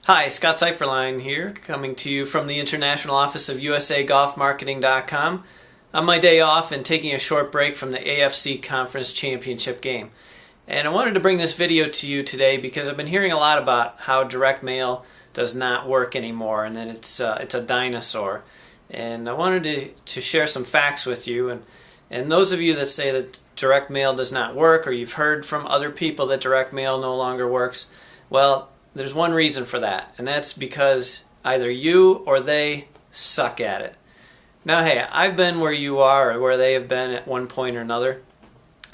Hi, Scott Seiferlein here, coming to you from the international office of USAGolfMarketing.com on my day off and taking a short break from the AFC Conference Championship game. And I wanted to bring this video to you today because I've been hearing a lot about how direct mail does not work anymore and that it's a dinosaur. And I wanted to share some facts with you. And those of you that say that direct mail does not work, or you've heard from other people that direct mail no longer works, well, there's one reason for that, and that's because either you or they suck at it. Now, hey, I've been where you are or where they have been at one point or another,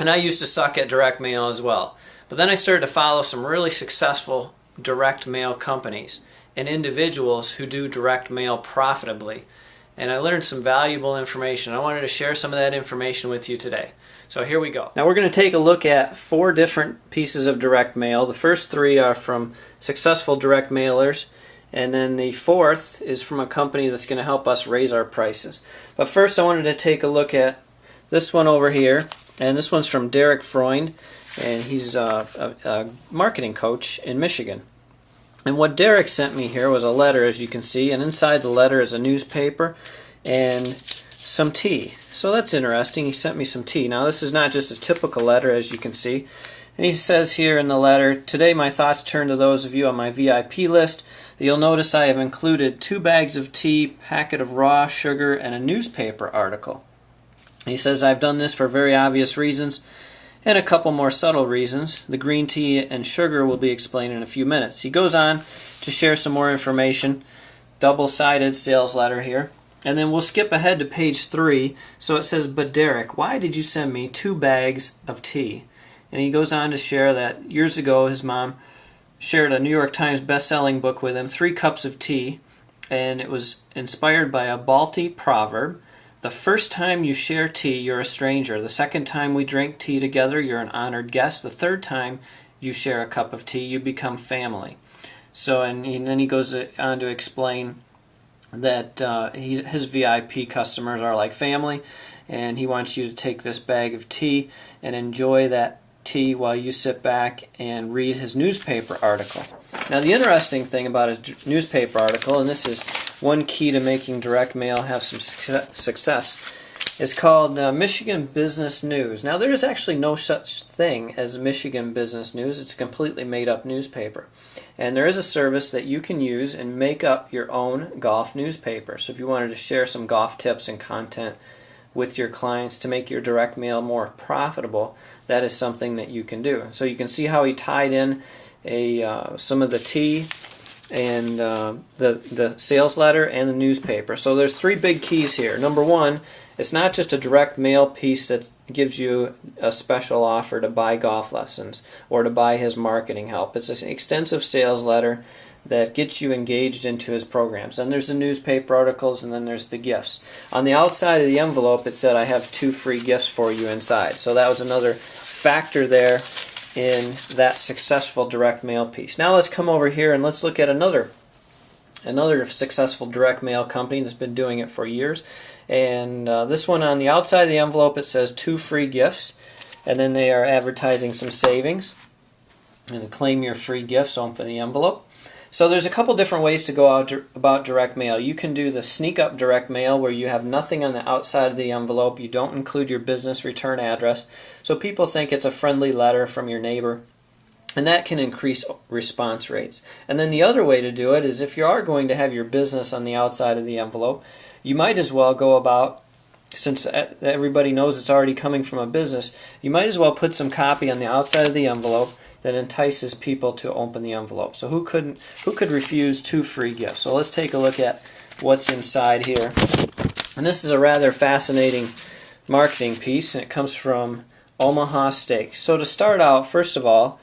and I used to suck at direct mail as well. But then I started to follow some really successful direct mail companies and individuals who do direct mail profitably. And I learned some valuable information. I wanted to share some of that information with you today. So here we go. Now we're going to take a look at 4 different pieces of direct mail. The first 3 are from successful direct mailers, and then the 4th is from a company that's going to help us raise our prices. But first I wanted to take a look at this one over here, and this one's from Derek Freund, and he's a marketing coach in Michigan. And what Derek sent me here was a letter, as you can see, and inside the letter is a newspaper and some tea. So that's interesting. He sent me some tea. Now this is not just a typical letter, as you can see. And he says here in the letter, "Today my thoughts turn to those of you on my VIP list. You'll notice I have included 2 bags of tea, packet of raw sugar, and a newspaper article." He says, "I've done this for very obvious reasons and a couple more subtle reasons. The green tea and sugar will be explained in a few minutes." He goes on to share some more information, double-sided sales letter here. And then we'll skip ahead to page 3. So it says, "But Derek, why did you send me 2 bags of tea?" And he goes on to share that years ago his mom shared a New York Times best-selling book with him, 3 Cups of Tea, and it was inspired by a Balti proverb. "The first time you share tea, you're a stranger. The second time we drink tea together, you're an honored guest. The third time you share a cup of tea, you become family." So, and then he goes on to explain that his VIP customers are like family, and he wants you to take this bag of tea and enjoy that tea while you sit back and read his newspaper article. Now the interesting thing about his newspaper article, and this is one key to making direct mail have some success, is called Michigan Business News. Now there is actually no such thing as Michigan Business News. It's a completely made up newspaper. And there is a service that you can use and make up your own golf newspaper. So if you wanted to share some golf tips and content with your clients to make your direct mail more profitable, that is something that you can do. So you can see how he tied in some of the tea and the sales letter and the newspaper. So there's 3 big keys here. Number 1, it's not just a direct mail piece that gives you a special offer to buy golf lessons or to buy his marketing help. It's an extensive sales letter that gets you engaged into his programs. Then there's the newspaper articles, and then there's the gifts. On the outside of the envelope it said, "I have 2 free gifts for you inside." So that was another factor there in that successful direct mail piece. Now let's come over here and let's look at another successful direct mail company that's been doing it for years. And this one, on the outside of the envelope it says 2 free gifts, and then they are advertising some savings. And claim your free gifts, open the envelope. So there's a couple different ways to go about direct mail. You can do the sneak up direct mail where you have nothing on the outside of the envelope. You don't include your business return address, so people think it's a friendly letter from your neighbor, and that can increase response rates. And then the other way to do it is if you are going to have your business on the outside of the envelope, you might as well go about, since everybody knows it's already coming from a business, you might as well put some copy on the outside of the envelope that entices people to open the envelope. So who could refuse 2 free gifts? So let's take a look at what's inside here. And this is a rather fascinating marketing piece, and it comes from Omaha Steaks. So to start out, first of all,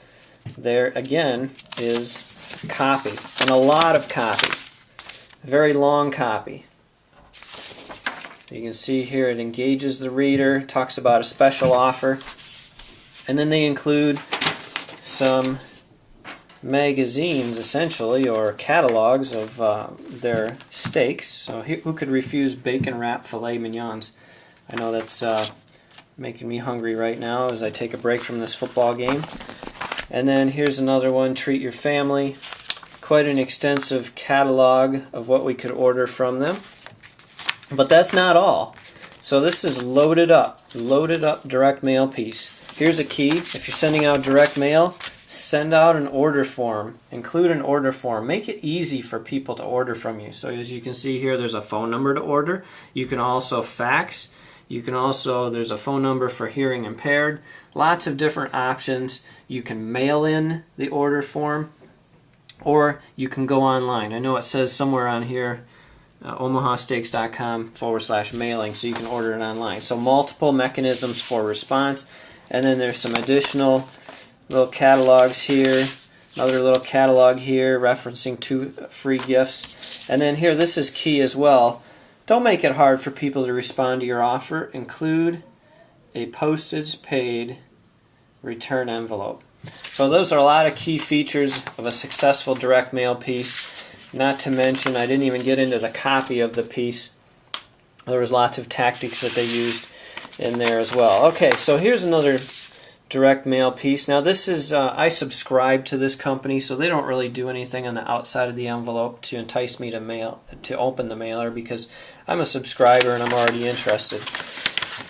there again is copy, and a lot of copy. Very long copy. You can see here it engages the reader, talks about a special offer, and then they include some magazines, essentially, or catalogs of their steaks. So who could refuse bacon wrapped filet mignons? I know that's making me hungry right now as I take a break from this football game. And then here's another one, treat your family. quite an extensive catalog of what we could order from them. But that's not all. So this is loaded up direct mail piece. Here's a key. If you're sending out direct mail, send out an order form. Include an order form. Make it easy for people to order from you. So as you can see here, there's a phone number to order. You can also fax. There's a phone number for hearing impaired. Lots of different options. You can mail in the order form, or you can go online. I know it says somewhere on here, omahasteaks.com/mailing, so you can order it online. So multiple mechanisms for response. And then there's some additional little catalogs here, another little catalog here referencing 2 free gifts. And then here, this is key as well. Don't make it hard for people to respond to your offer. Include a postage paid return envelope. So those are a lot of key features of a successful direct mail piece. Not to mention, I didn't even get into the copy of the piece. There was lots of tactics that they used in there as well. Okay, so here's another direct mail piece. Now this is, I subscribe to this company, so they don't really do anything on the outside of the envelope to entice me to open the mailer, because I'm a subscriber and I'm already interested.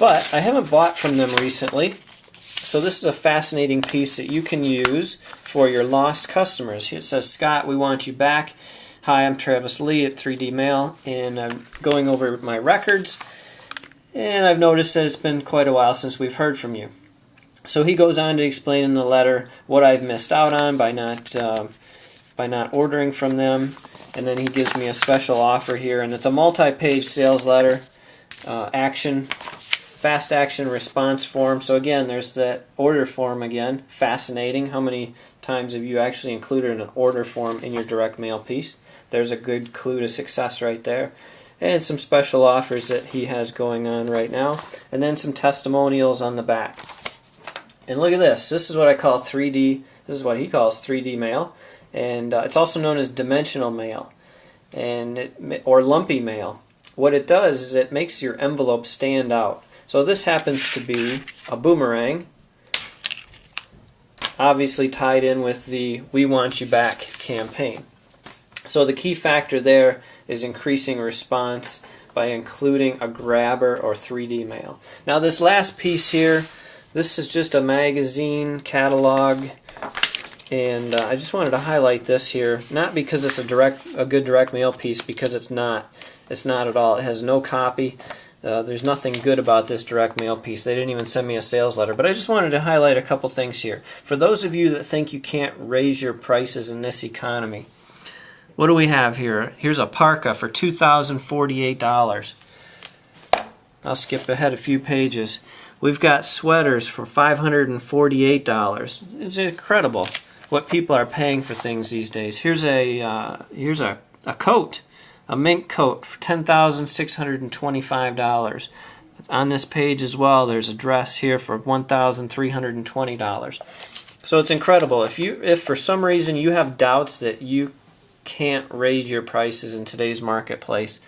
But I haven't bought from them recently, so this is a fascinating piece that you can use for your lost customers. Here it says, Scott, we want you back. Hi, I'm Travis Lee at 3D Mail, and I'm going over my records, and I've noticed that it's been quite a while since we've heard from you. So he goes on to explain in the letter what I've missed out on by not ordering from them, and then he gives me a special offer here, and it's a multi-page sales letter, fast action response form. So again, there's that order form again. Fascinating. How many times have you actually included an order form in your direct mail piece? There's a good clue to success right there. And some special offers that he has going on right now, and then some testimonials on the back. And look at this. This is what I call 3D. This is what he calls 3D mail, and it's also known as dimensional mail, or lumpy mail. What it does is it makes your envelope stand out. So this happens to be a boomerang, obviously tied in with the "We Want You Back" campaign. So the key factor there is increasing response by including a grabber or 3D mail. Now this last piece here, this is just a magazine catalog, and I just wanted to highlight this here, not because it's a good direct mail piece, because it's not at all. It has no copy. There's nothing good about this direct mail piece. They didn't even send me a sales letter, but I just wanted to highlight a couple things here. For those of you that think you can't raise your prices in this economy, what do we have here? Here's a parka for $2,048. I'll skip ahead a few pages. We've got sweaters for $548. It's incredible what people are paying for things these days. Here's a coat, a mink coat for $10,625. On this page as well, there's a dress here for $1,320. So it's incredible. If for some reason you have doubts that you can't raise your prices in today's marketplace,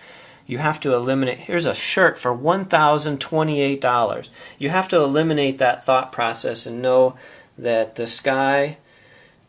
you have to eliminate. Here's a shirt for $1,028. You have to eliminate that thought process and know that the sky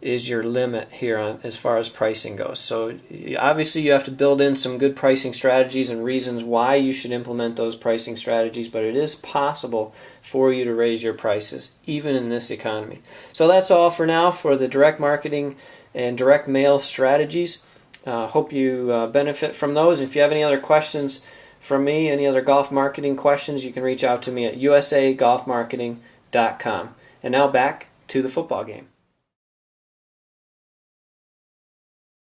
is your limit here as far as pricing goes. So obviously you have to build in some good pricing strategies and reasons why you should implement those pricing strategies, but it is possible for you to raise your prices even in this economy. So that's all for now for the direct marketing and direct mail strategies. Hope you benefit from those. If you have any other questions from me, any other golf marketing questions, you can reach out to me at usagolfmarketing.com. And now back to the football game.